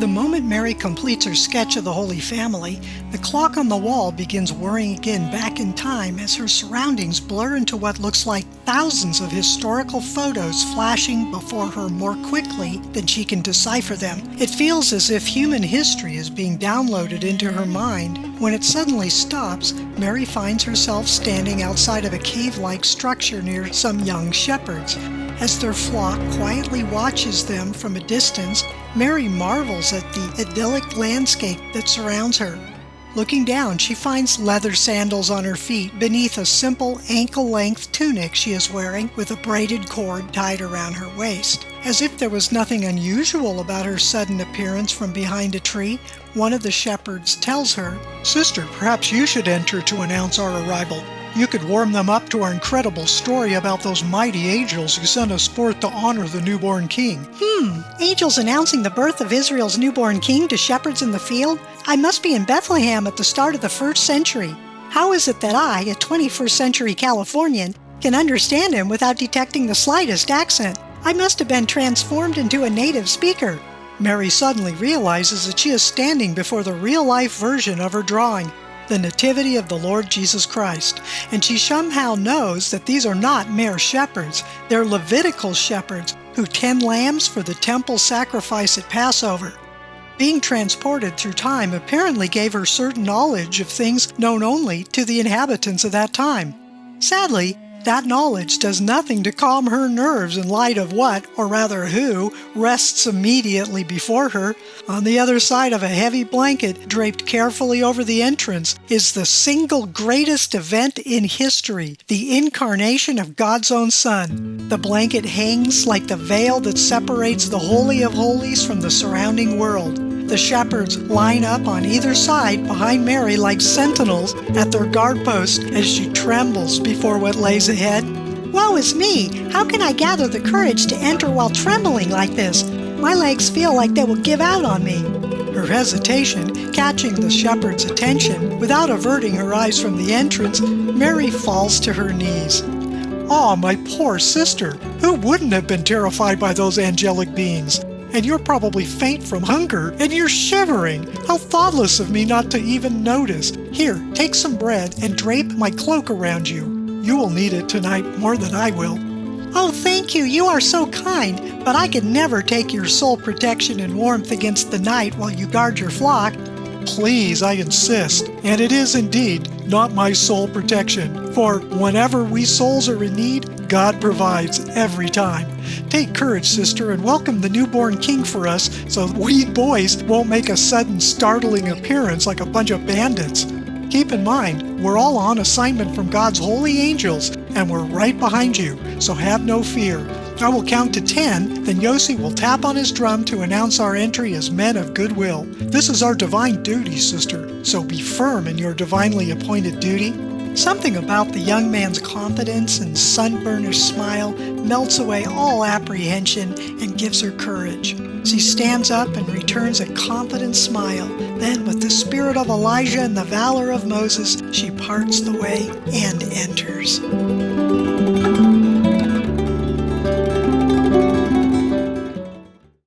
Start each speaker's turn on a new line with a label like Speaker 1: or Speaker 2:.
Speaker 1: The moment Mary completes her sketch of the Holy Family, the clock on the wall begins whirring again back in time as her surroundings blur into what looks like thousands of historical photos flashing before her more quickly than she can decipher them. It feels as if human history is being downloaded into her mind. When it suddenly stops, Mary finds herself standing outside of a cave-like structure near some young shepherds. As their flock quietly watches them from a distance, Mary marvels at the idyllic landscape that surrounds her. Looking down, she finds leather sandals on her feet beneath a simple ankle-length tunic she is wearing with a braided cord tied around her waist. As if there was nothing unusual about her sudden appearance from behind a tree, one of the shepherds tells her, "Sister, perhaps you should enter to announce our arrival. You could warm them up to our incredible story about those mighty angels who sent us forth to honor the newborn king." Angels announcing the birth of Israel's newborn king to shepherds in the field? I must be in Bethlehem at the start of the 1st century. How is it that I, a 21st century Californian, can understand him without detecting the slightest accent? I must have been transformed into a native speaker. Mary suddenly realizes that she is standing before the real-life version of her drawing, the Nativity of the Lord Jesus Christ, and she somehow knows that these are not mere shepherds. They're Levitical shepherds who tend lambs for the temple sacrifice at Passover. Being transported through time apparently gave her certain knowledge of things known only to the inhabitants of that time. Sadly, that knowledge does nothing to calm her nerves in light of what, or rather who, rests immediately before her. On the other side of a heavy blanket draped carefully over the entrance is the single greatest event in history, the incarnation of God's own Son. The blanket hangs like the veil that separates the Holy of Holies from the surrounding world. The shepherds line up on either side behind Mary like sentinels at their guard post as she trembles before what lays ahead. Woe is me! How can I gather the courage to enter while trembling like this? My legs feel like they will give out on me. Her hesitation catching the shepherd's attention, without averting her eyes from the entrance, Mary falls to her knees. "Ah, my poor sister! Who wouldn't have been terrified by those angelic beings? And you're probably faint from hunger, and you're shivering. How thoughtless of me not to even notice. Here, take some bread and drape my cloak around you. You will need it tonight more than I will." "Oh, thank you. You are so kind. But I could never take your sole protection and warmth against the night while you guard your flock." "Please, I insist. And it is indeed not my sole protection. For whenever we souls are in need, God provides every time. Take courage, sister, and welcome the newborn king for us so we boys won't make a sudden startling appearance like a bunch of bandits. Keep in mind, we're all on assignment from God's holy angels, and we're right behind you, so have no fear. I will count to 10, then Yossi will tap on his drum to announce our entry as men of goodwill. This is our divine duty, sister, so be firm in your divinely appointed duty." Something about the young man's confidence and sun-burnished smile melts away all apprehension and gives her courage. She stands up and returns a confident smile. Then, with the spirit of Elijah and the valor of Moses, she parts the way and enters.